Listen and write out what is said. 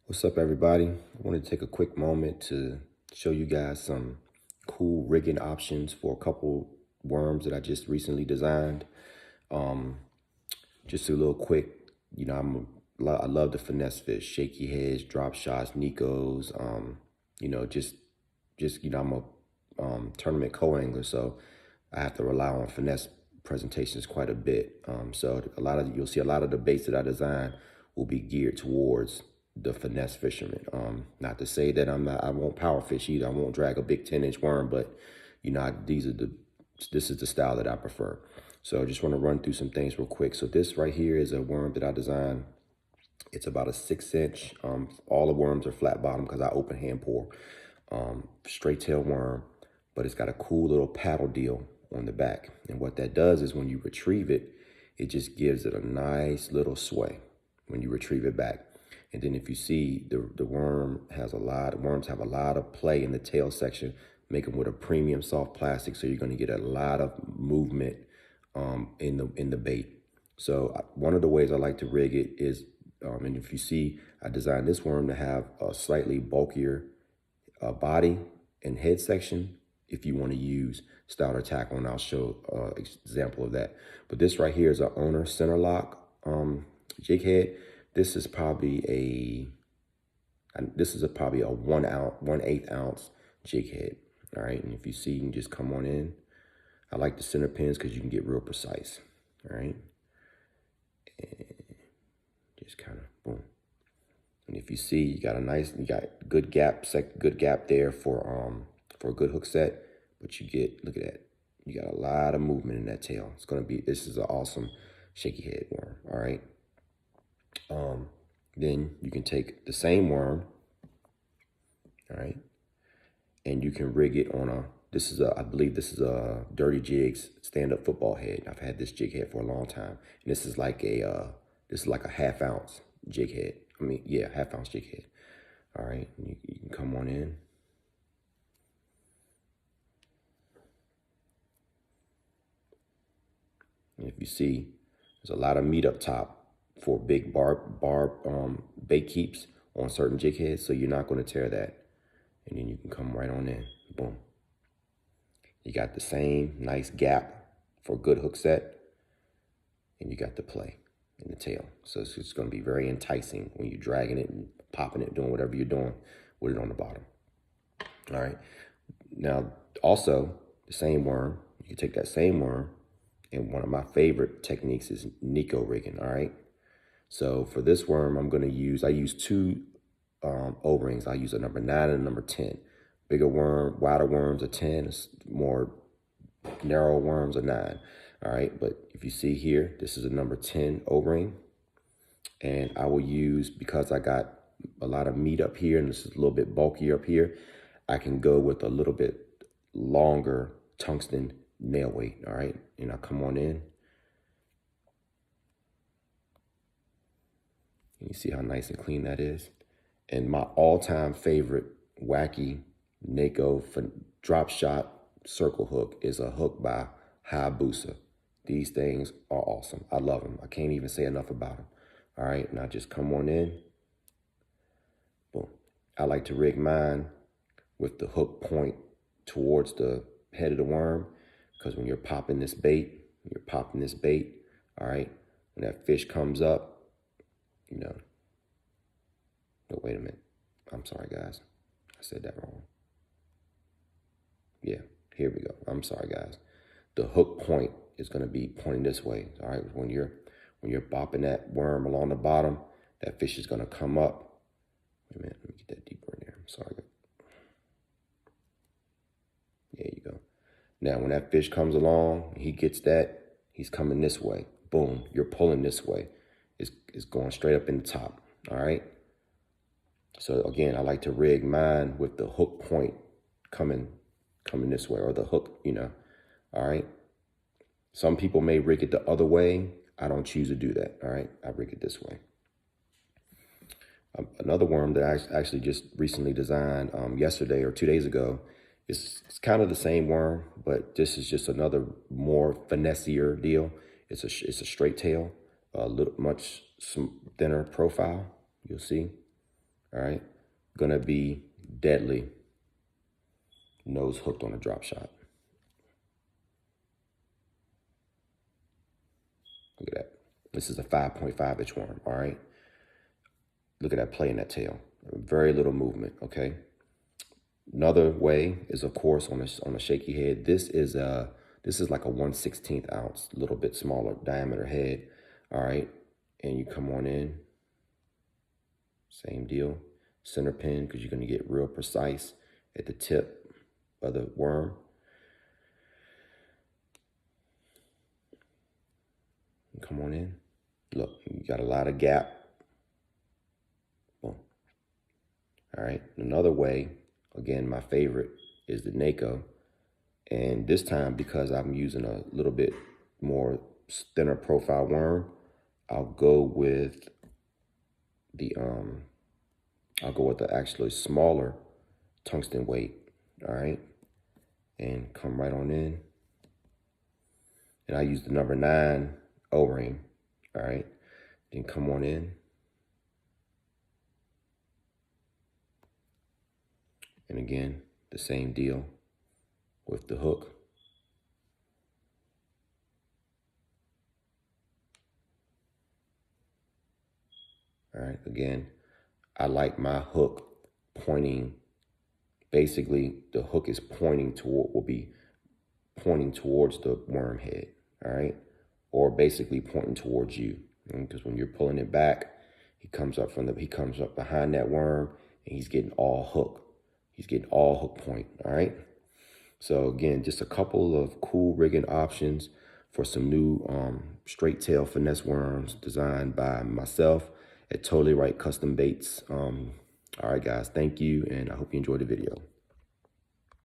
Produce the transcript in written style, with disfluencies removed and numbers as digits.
What's up, everybody? I wanted to take a quick moment to show you guys some cool rigging options for a couple worms that I just recently designed. Um, just a little quick, I love the finesse fish, shaky heads, drop shots, Nikos. I'm a tournament co-angler, so I have to rely on finesse presentations quite a bit. You'll see a lot of the baits that I design will be geared towards the finesse fisherman. Not to say that I won't power fish either. I won't drag a big 10-inch worm, but this is the style that I prefer. So I just want to run through some things real quick. So this right here is a worm that I designed. It's about a 6-inch. All the worms are flat bottom because I open hand pour. Straight tail worm, but it's got a cool little paddle deal on the back. And what that does is when you retrieve it, it just gives it a nice little sway when you retrieve it back. And then if you see the worms have a lot of play in the tail section, make them with a premium soft plastic. So you're going to get a lot of movement in the bait. So one of the ways I like to rig it is, and if you see, I designed this worm to have a slightly bulkier body and head section if you want to use stouter tackle, and I'll show an example of that. But this right here is an owner center lock jig head. This is probably a 1/8 ounce jig head. All right, and if you see, you can just come on in. I like the center pins because you can get real precise. All right, and just kind of boom. And if you see, you got good gap there for a good hook set. But look at that, you got a lot of movement in that tail. This is an awesome shaky head worm. All right. Then you can take the same worm, all right, and you can rig it on I believe this is a Dirty Jigs stand-up football head. I've had this jig head for a long time, and this is like a 1/2 ounce jig head. Half ounce jig head. All right, you can come on in. And if you see, there's a lot of meat up top for big bait keeps on certain jig heads, so you're not going to tear that. And then you can come right on in. Boom. You got the same nice gap for a good hook set, and you got the play in the tail. So it's just going to be very enticing when you're dragging it and popping it, doing whatever you're doing with it on the bottom. All right. Now, also, the same worm, you can take that same worm, and one of my favorite techniques is Nico rigging. All right. So for this worm, I use two O-rings. I use a number 9 and a number 10. Bigger worm, wider worms are 10, more narrow worms are 9. All right, but if you see here, this is a number 10 O-ring. And I will use, because I got a lot of meat up here and this is a little bit bulkier up here, I can go with a little bit longer tungsten nail weight. All right, and I'll come on in. And you see how nice and clean that is. And my all-time favorite wacky Mako drop shot circle hook is a hook by Hayabusa. These things are awesome. I love them. I can't even say enough about them. All right, now just come on in. Boom. I like to rig mine with the hook point towards the head of the worm, because when you're popping this bait, all right, when that fish comes up, no, wait a minute. I'm sorry, guys. I said that wrong. Yeah, here we go. I'm sorry, guys. The hook point is going to be pointing this way. All right, when you're bopping that worm along the bottom, that fish is going to come up. Wait a minute, let me get that deeper in there. I'm sorry. There you go. Now, when that fish comes along, he gets that, he's coming this way. Boom, you're pulling this way. It's going straight up in the top. All right. So again, I like to rig mine with the hook point coming this way, or the hook, all right. Some people may rig it the other way. I don't choose to do that. All right. I rig it this way. Another worm that I actually just recently designed yesterday or 2 days ago, it's kind of the same worm, but this is just another more finessier deal. It's a straight tail, a little much thinner profile. You'll see. all right? Gonna be deadly nose hooked on a drop shot. Look at that. This is a 5.5 inch worm, all right? Look at that play in that tail. Very little movement, okay? Another way is, of course, on a shaky head. This is like a 1/16 ounce, a little bit smaller diameter head, all right? And you come on in, same deal, center pin, because you're gonna get real precise at the tip of the worm. Come on in. Look, you got a lot of gap. Boom. All right. Another way, again, my favorite is the NACO. And this time, because I'm using a little bit more thinner profile worm, I'll go with the actually smaller tungsten weight. All right. And come right on in. And I use the number 9 O-ring. All right. Then come on in. And again, the same deal with the hook. All right, again, I like my hook pointing, basically the hook is pointing toward, will be pointing towards the worm head, all right? Or basically pointing towards you, because when you're pulling it back, he comes up behind that worm and he's getting all hook. He's getting all hook point, all right? So again, just a couple of cool rigging options for some new straight tail finesse worms designed by myself at Totally Right Custom Baits. All right, guys, thank you, and I hope you enjoyed the video.